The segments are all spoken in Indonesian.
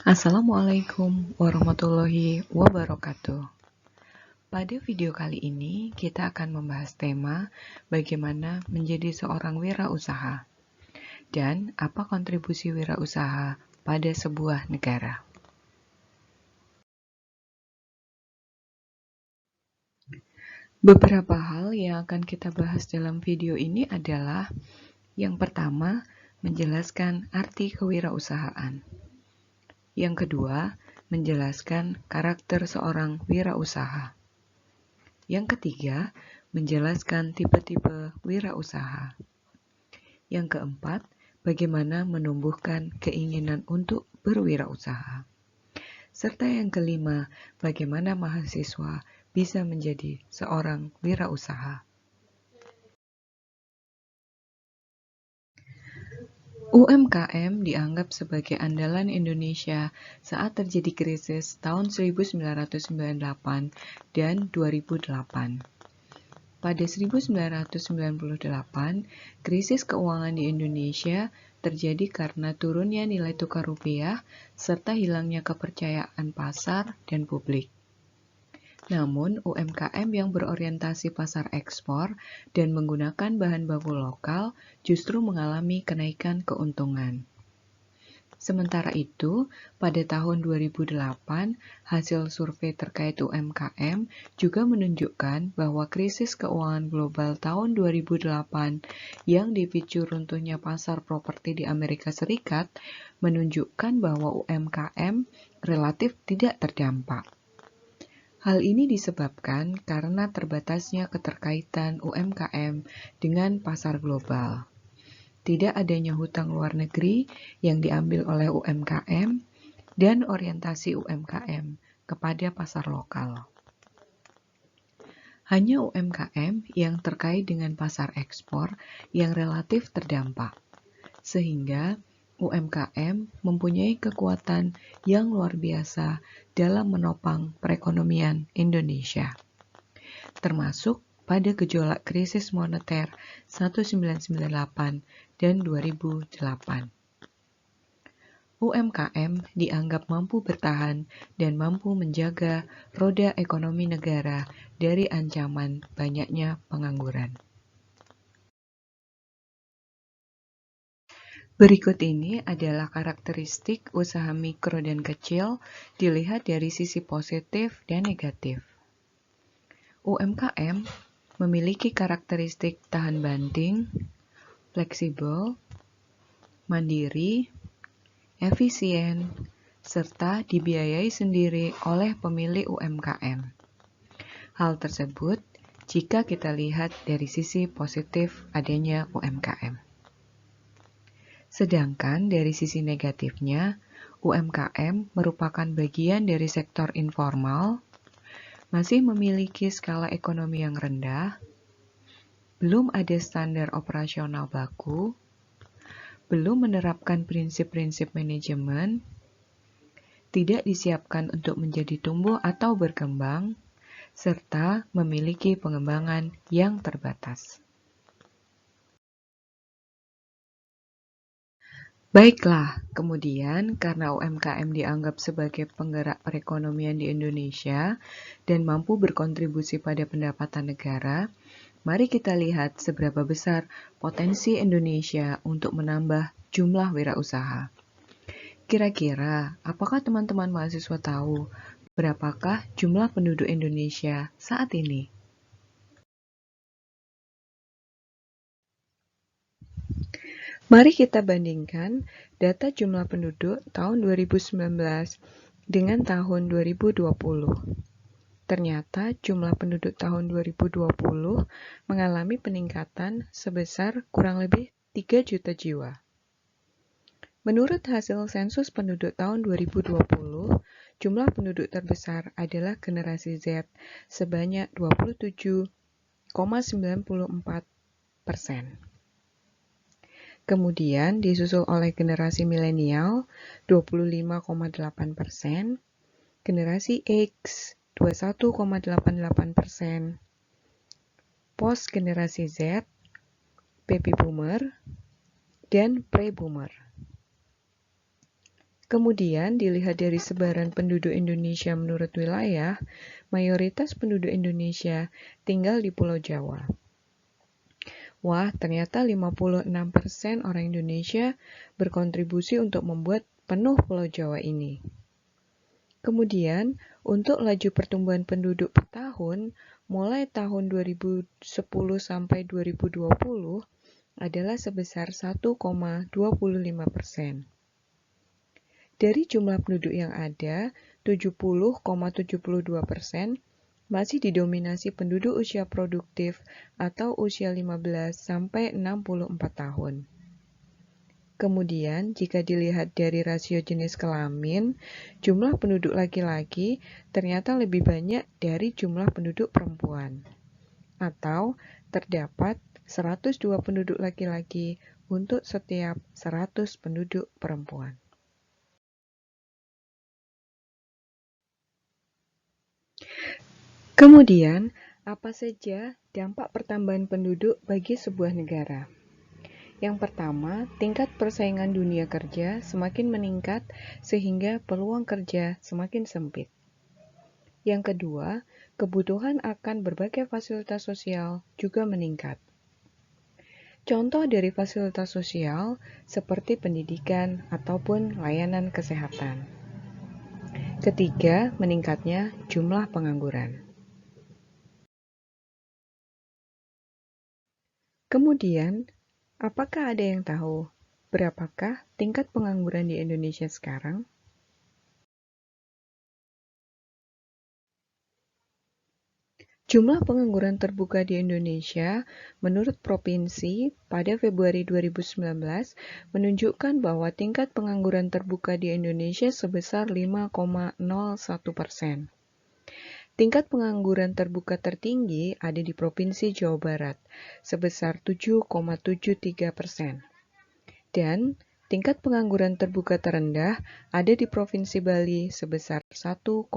Assalamualaikum warahmatullahi wabarakatuh. Pada video kali ini, kita akan membahas tema bagaimana menjadi seorang wirausaha dan apa kontribusi wirausaha pada sebuah negara. Beberapa hal yang akan kita bahas dalam video ini adalah yang pertama, menjelaskan arti kewirausahaan. Yang kedua, menjelaskan karakter seorang wirausaha. Yang ketiga, menjelaskan tipe-tipe wirausaha. Yang keempat, bagaimana menumbuhkan keinginan untuk berwirausaha. Serta yang kelima, bagaimana mahasiswa bisa menjadi seorang wirausaha. UMKM dianggap sebagai andalan Indonesia saat terjadi krisis tahun 1998 dan 2008. Pada 1998, krisis keuangan di Indonesia terjadi karena turunnya nilai tukar rupiah serta hilangnya kepercayaan pasar dan publik. Namun, UMKM yang berorientasi pasar ekspor dan menggunakan bahan baku lokal justru mengalami kenaikan keuntungan. Sementara itu, pada tahun 2008, hasil survei terkait UMKM juga menunjukkan bahwa krisis keuangan global tahun 2008 yang dipicu runtuhnya pasar properti di Amerika Serikat menunjukkan bahwa UMKM relatif tidak terdampak. Hal ini disebabkan karena terbatasnya keterkaitan UMKM dengan pasar global. Tidak adanya hutang luar negeri yang diambil oleh UMKM, dan orientasi UMKM kepada pasar lokal. Hanya UMKM yang terkait dengan pasar ekspor yang relatif terdampak, sehingga UMKM mempunyai kekuatan yang luar biasa dalam menopang perekonomian Indonesia, termasuk pada gejolak krisis moneter 1998 dan 2008. UMKM dianggap mampu bertahan dan mampu menjaga roda ekonomi negara dari ancaman banyaknya pengangguran. Berikut ini adalah karakteristik usaha mikro dan kecil dilihat dari sisi positif dan negatif. UMKM memiliki karakteristik tahan banting, fleksibel, mandiri, efisien, serta dibiayai sendiri oleh pemilik UMKM. Hal tersebut jika kita lihat dari sisi positif adanya UMKM. Sedangkan dari sisi negatifnya, UMKM merupakan bagian dari sektor informal, masih memiliki skala ekonomi yang rendah, belum ada standar operasional baku, belum menerapkan prinsip-prinsip manajemen, tidak disiapkan untuk menjadi tumbuh atau berkembang, serta memiliki pengembangan yang terbatas. Baiklah, kemudian karena UMKM dianggap sebagai penggerak perekonomian di Indonesia dan mampu berkontribusi pada pendapatan negara, mari kita lihat seberapa besar potensi Indonesia untuk menambah jumlah wirausaha. Kira-kira, apakah teman-teman mahasiswa tahu berapakah jumlah penduduk Indonesia saat ini? Mari kita bandingkan data jumlah penduduk tahun 2019 dengan tahun 2020. Ternyata jumlah penduduk tahun 2020 mengalami peningkatan sebesar kurang lebih 3 juta jiwa. Menurut hasil sensus penduduk tahun 2020, jumlah penduduk terbesar adalah generasi Z sebanyak 27,94%. Kemudian disusul oleh generasi milenial 25,8%, generasi X 21,88%, post generasi Z, baby boomer, dan pre-boomer. Kemudian dilihat dari sebaran penduduk Indonesia menurut wilayah, mayoritas penduduk Indonesia tinggal di Pulau Jawa. Wah, ternyata 56% orang Indonesia berkontribusi untuk membuat penuh Pulau Jawa ini. Kemudian, untuk laju pertumbuhan penduduk per tahun, mulai tahun 2010 sampai 2020 adalah sebesar 1,25%. Dari jumlah penduduk yang ada, 70,72% masih didominasi penduduk usia produktif atau usia 15 sampai 64 tahun. Kemudian, jika dilihat dari rasio jenis kelamin, jumlah penduduk laki-laki ternyata lebih banyak dari jumlah penduduk perempuan. Atau terdapat 102 penduduk laki-laki untuk setiap 100 penduduk perempuan. Kemudian, apa saja dampak pertambahan penduduk bagi sebuah negara? Yang pertama, tingkat persaingan dunia kerja semakin meningkat sehingga peluang kerja semakin sempit. Yang kedua, kebutuhan akan berbagai fasilitas sosial juga meningkat. Contoh dari fasilitas sosial seperti pendidikan ataupun layanan kesehatan. Ketiga, meningkatnya jumlah pengangguran. Kemudian, apakah ada yang tahu berapakah tingkat pengangguran di Indonesia sekarang? Jumlah pengangguran terbuka di Indonesia menurut provinsi pada Februari 2019 menunjukkan bahwa tingkat pengangguran terbuka di Indonesia sebesar 5,01%. Tingkat pengangguran terbuka tertinggi ada di Provinsi Jawa Barat, sebesar 7,73%. Dan tingkat pengangguran terbuka terendah ada di Provinsi Bali, sebesar 1,19%.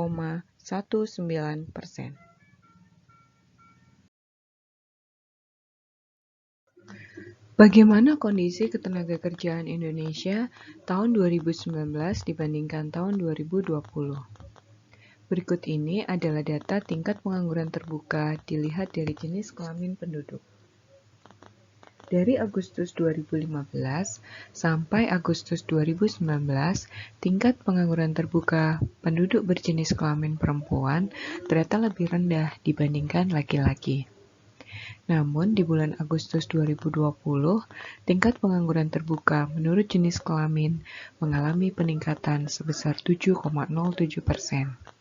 Bagaimana kondisi ketenagakerjaan Indonesia tahun 2019 dibandingkan tahun 2020? Berikut ini adalah data tingkat pengangguran terbuka dilihat dari jenis kelamin penduduk. Dari Agustus 2015 sampai Agustus 2019, tingkat pengangguran terbuka penduduk berjenis kelamin perempuan ternyata lebih rendah dibandingkan laki-laki. Namun, di bulan Agustus 2020, tingkat pengangguran terbuka menurut jenis kelamin mengalami peningkatan sebesar 7,07%.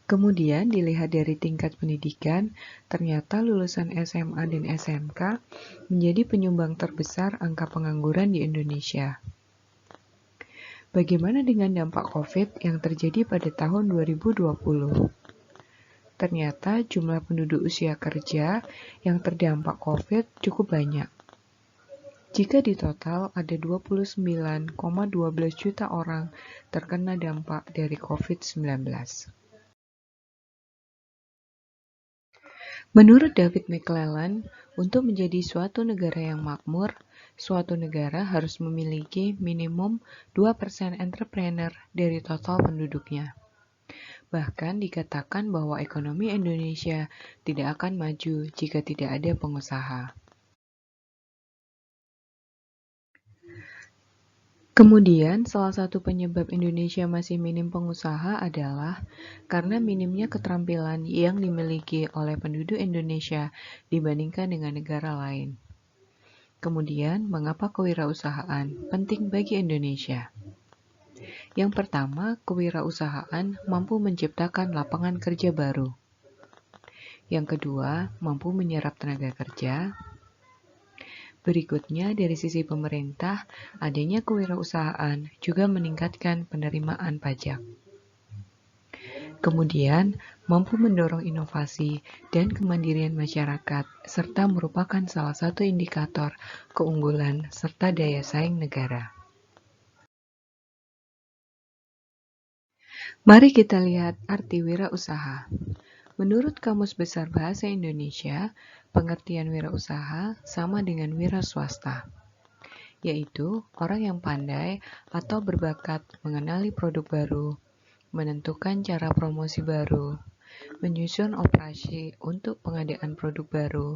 Kemudian dilihat dari tingkat pendidikan, ternyata lulusan SMA dan SMK menjadi penyumbang terbesar angka pengangguran di Indonesia. Bagaimana dengan dampak COVID yang terjadi pada tahun 2020? Ternyata jumlah penduduk usia kerja yang terdampak COVID cukup banyak. Jika di total ada 29,12 juta orang terkena dampak dari COVID-19. Menurut David McClellan, untuk menjadi suatu negara yang makmur, suatu negara harus memiliki minimum 2% entrepreneur dari total penduduknya. Bahkan dikatakan bahwa ekonomi Indonesia tidak akan maju jika tidak ada pengusaha. Kemudian, salah satu penyebab Indonesia masih minim pengusaha adalah karena minimnya keterampilan yang dimiliki oleh penduduk Indonesia dibandingkan dengan negara lain. Kemudian, mengapa kewirausahaan penting bagi Indonesia? Yang pertama, kewirausahaan mampu menciptakan lapangan kerja baru. Yang kedua, mampu menyerap tenaga kerja. Berikutnya, dari sisi pemerintah, adanya kewirausahaan juga meningkatkan penerimaan pajak. Kemudian, mampu mendorong inovasi dan kemandirian masyarakat, serta merupakan salah satu indikator keunggulan serta daya saing negara. Mari kita lihat arti wirausaha. Menurut Kamus Besar Bahasa Indonesia, pengertian wirausaha sama dengan wira swasta. yaitu orang yang pandai atau berbakat mengenali produk baru, menentukan cara promosi baru, menyusun operasi untuk pengadaan produk baru,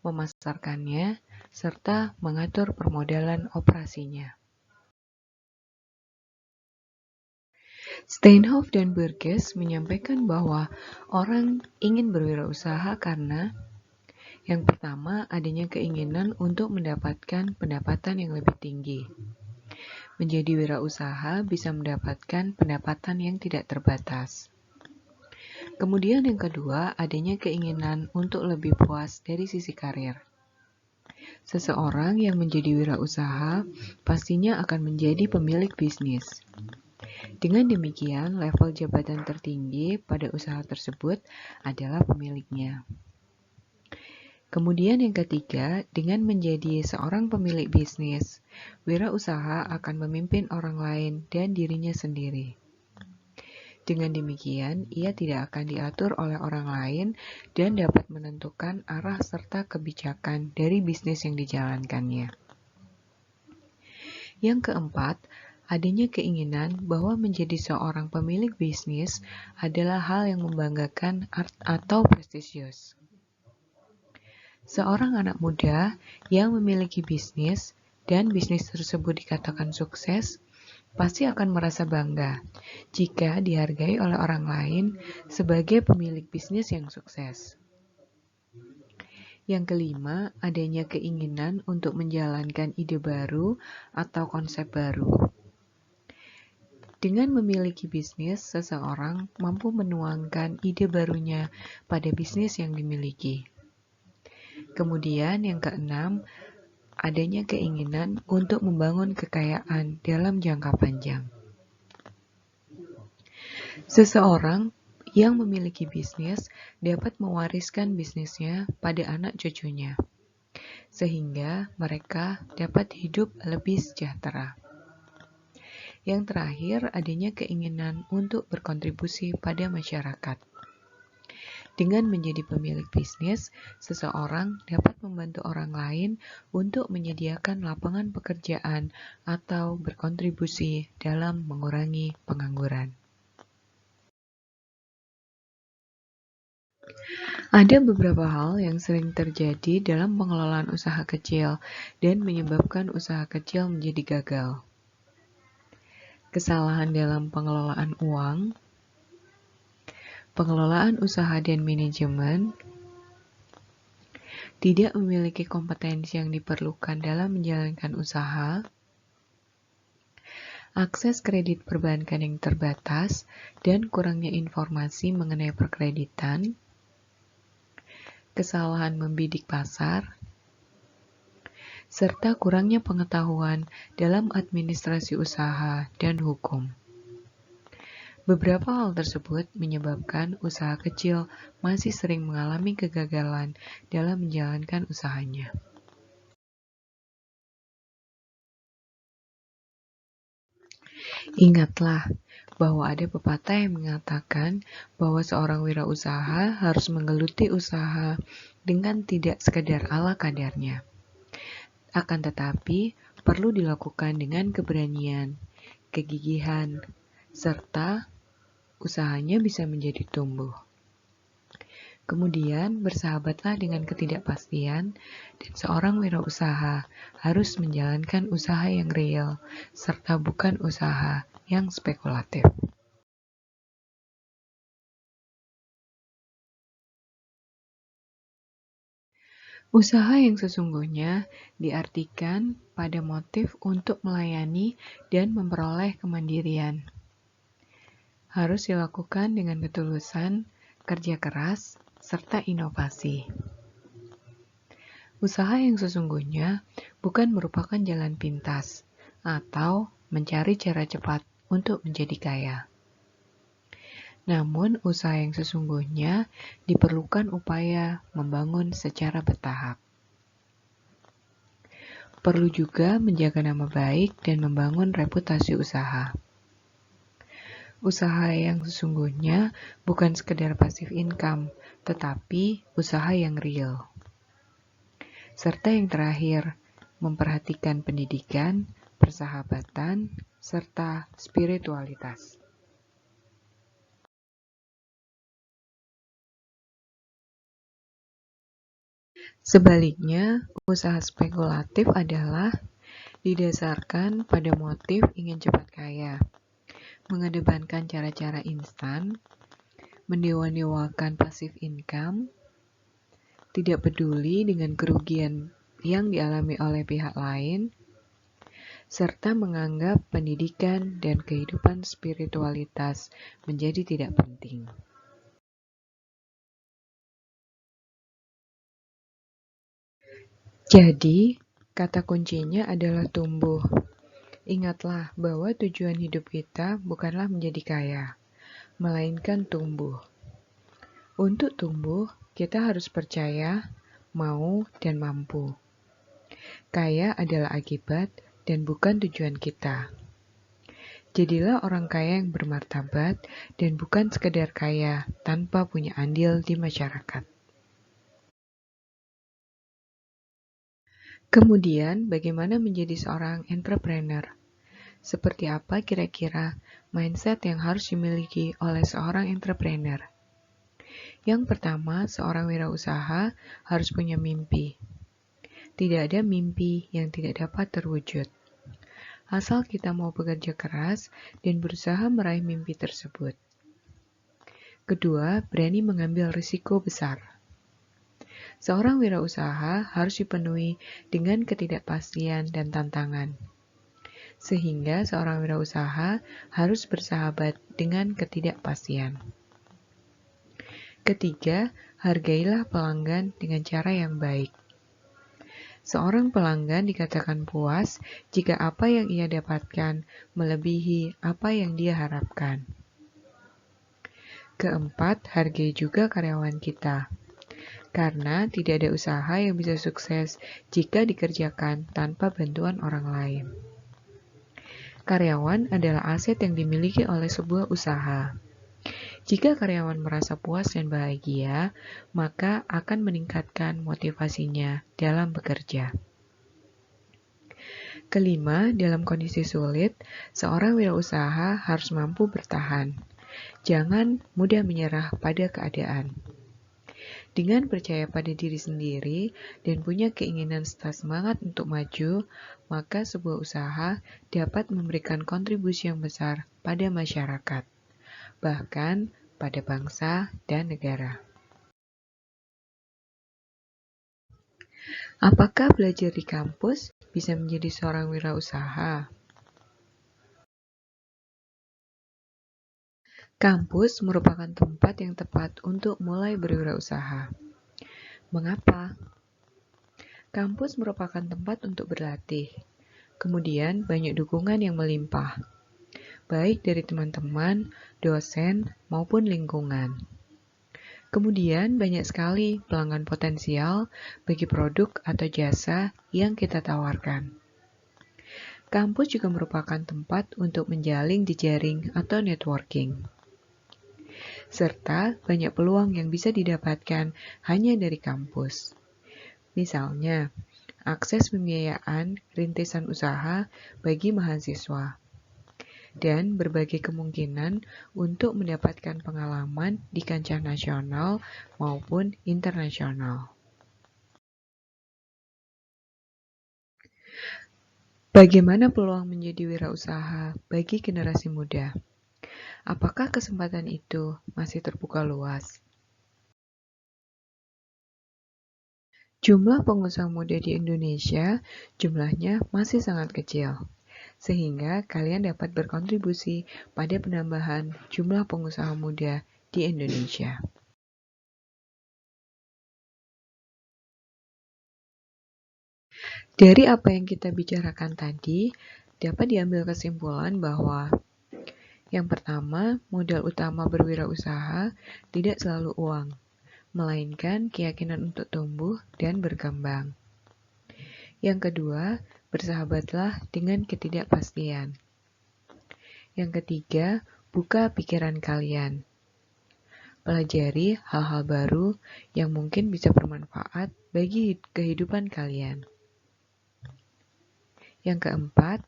memasarkannya, serta mengatur permodalan operasinya. Steinhoff dan Burgess menyampaikan bahwa orang ingin berwirausaha karena yang pertama, adanya keinginan untuk mendapatkan pendapatan yang lebih tinggi. Menjadi wirausaha bisa mendapatkan pendapatan yang tidak terbatas. Kemudian yang kedua, adanya keinginan untuk lebih puas dari sisi karir. Seseorang yang menjadi wirausaha pastinya akan menjadi pemilik bisnis. Dengan demikian, level jabatan tertinggi pada usaha tersebut adalah pemiliknya. Kemudian yang ketiga, dengan menjadi seorang pemilik bisnis, wirausaha akan memimpin orang lain dan dirinya sendiri. Dengan demikian, ia tidak akan diatur oleh orang lain dan dapat menentukan arah serta kebijakan dari bisnis yang dijalankannya. Yang keempat, adanya keinginan bahwa menjadi seorang pemilik bisnis adalah hal yang membanggakan atau prestisius. Seorang anak muda yang memiliki bisnis dan bisnis tersebut dikatakan sukses, pasti akan merasa bangga jika dihargai oleh orang lain sebagai pemilik bisnis yang sukses. Yang kelima, adanya keinginan untuk menjalankan ide baru atau konsep baru. Dengan memiliki bisnis, seseorang mampu menuangkan ide barunya pada bisnis yang dimiliki. Kemudian yang keenam, adanya keinginan untuk membangun kekayaan dalam jangka panjang. Seseorang yang memiliki bisnis dapat mewariskan bisnisnya pada anak cucunya, sehingga mereka dapat hidup lebih sejahtera. Yang terakhir, adanya keinginan untuk berkontribusi pada masyarakat. Dengan menjadi pemilik bisnis, seseorang dapat membantu orang lain untuk menyediakan lapangan pekerjaan atau berkontribusi dalam mengurangi pengangguran. Ada beberapa hal yang sering terjadi dalam pengelolaan usaha kecil dan menyebabkan usaha kecil menjadi gagal. Kesalahan dalam pengelolaan uang, pengelolaan usaha dan manajemen, tidak memiliki kompetensi yang diperlukan dalam menjalankan usaha, akses kredit perbankan yang terbatas, dan kurangnya informasi mengenai perkreditan, kesalahan membidik pasar, serta kurangnya pengetahuan dalam administrasi usaha dan hukum. Beberapa hal tersebut menyebabkan usaha kecil masih sering mengalami kegagalan dalam menjalankan usahanya. Ingatlah bahwa ada pepatah yang mengatakan bahwa seorang wirausaha harus menggeluti usaha dengan tidak sekedar ala kadarnya. Akan tetapi, perlu dilakukan dengan keberanian, kegigihan, serta usahanya bisa menjadi tumbuh. Kemudian, bersahabatlah dengan ketidakpastian, dan seorang wirausaha harus menjalankan usaha yang real, serta bukan usaha yang spekulatif. Usaha yang sesungguhnya diartikan pada motif untuk melayani dan memperoleh kemandirian. Harus dilakukan dengan ketulusan, kerja keras, serta inovasi. Usaha yang sesungguhnya bukan merupakan jalan pintas atau mencari cara cepat untuk menjadi kaya. Namun, usaha yang sesungguhnya diperlukan upaya membangun secara bertahap. Perlu juga menjaga nama baik dan membangun reputasi usaha. Usaha yang sesungguhnya bukan sekedar passive income, tetapi usaha yang real. Serta yang terakhir, memperhatikan pendidikan, persahabatan, serta spiritualitas. Sebaliknya, usaha spekulatif adalah didasarkan pada motif ingin cepat kaya, mengedepankan cara-cara instan, mendewa-dewakan passive income, tidak peduli dengan kerugian yang dialami oleh pihak lain, serta menganggap pendidikan dan kehidupan spiritualitas menjadi tidak penting. Jadi, kata kuncinya adalah tumbuh. Ingatlah bahwa tujuan hidup kita bukanlah menjadi kaya, melainkan tumbuh. Untuk tumbuh, kita harus percaya, mau, dan mampu. Kaya adalah akibat dan bukan tujuan kita. Jadilah orang kaya yang bermartabat dan bukan sekedar kaya tanpa punya andil di masyarakat. Kemudian, bagaimana menjadi seorang entrepreneur? Seperti apa kira-kira mindset yang harus dimiliki oleh seorang entrepreneur? Yang pertama, seorang wirausaha harus punya mimpi. Tidak ada mimpi yang tidak dapat terwujud. Asal kita mau bekerja keras dan berusaha meraih mimpi tersebut. Kedua, berani mengambil risiko besar. Seorang wirausaha harus dipenuhi dengan ketidakpastian dan tantangan. Sehingga seorang wirausaha harus bersahabat dengan ketidakpastian. Ketiga, hargailah pelanggan dengan cara yang baik. Seorang pelanggan dikatakan puas jika apa yang ia dapatkan melebihi apa yang dia harapkan. Keempat, hargai juga karyawan kita. Karena tidak ada usaha yang bisa sukses jika dikerjakan tanpa bantuan orang lain. Karyawan adalah aset yang dimiliki oleh sebuah usaha. Jika karyawan merasa puas dan bahagia, maka akan meningkatkan motivasinya dalam bekerja. Kelima, dalam kondisi sulit, seorang wirausaha harus mampu bertahan. Jangan mudah menyerah pada keadaan. Dengan percaya pada diri sendiri dan punya keinginan serta semangat untuk maju, maka sebuah usaha dapat memberikan kontribusi yang besar pada masyarakat, bahkan pada bangsa dan negara. Apakah belajar di kampus bisa menjadi seorang wirausaha? Kampus merupakan tempat yang tepat untuk mulai berwirausaha. Mengapa? Kampus merupakan tempat untuk berlatih. Kemudian banyak dukungan yang melimpah, baik dari teman-teman, dosen, maupun lingkungan. Kemudian banyak sekali pelanggan potensial bagi produk atau jasa yang kita tawarkan. Kampus juga merupakan tempat untuk menjalin jejaring atau networking. Serta banyak peluang yang bisa didapatkan hanya dari kampus. Misalnya, akses pembiayaan rintisan usaha bagi mahasiswa, dan berbagai kemungkinan untuk mendapatkan pengalaman di kancah nasional maupun internasional. Bagaimana peluang menjadi wirausaha bagi generasi muda? Apakah kesempatan itu masih terbuka luas? Jumlah pengusaha muda di Indonesia jumlahnya masih sangat kecil, sehingga kalian dapat berkontribusi pada penambahan jumlah pengusaha muda di Indonesia. Dari apa yang kita bicarakan tadi, dapat diambil kesimpulan bahwa yang pertama, modal utama berwirausaha tidak selalu uang, melainkan keyakinan untuk tumbuh dan berkembang. Yang kedua, bersahabatlah dengan ketidakpastian. Yang ketiga, buka pikiran kalian. Pelajari hal-hal baru yang mungkin bisa bermanfaat bagi kehidupan kalian. Yang keempat,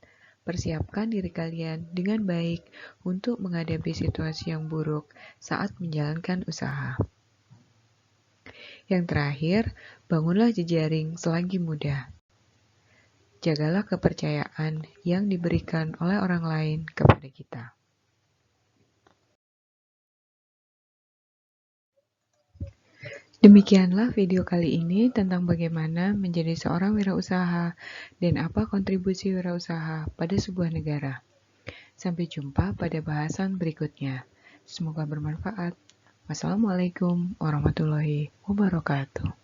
persiapkan diri kalian dengan baik untuk menghadapi situasi yang buruk saat menjalankan usaha. Yang terakhir, bangunlah jejaring selagi mudah. Jagalah kepercayaan yang diberikan oleh orang lain kepada kita. Demikianlah video kali ini tentang bagaimana menjadi seorang wirausaha dan apa kontribusi wirausaha pada sebuah negara. Sampai jumpa pada bahasan berikutnya. Semoga bermanfaat. Wassalamualaikum warahmatullahi wabarakatuh.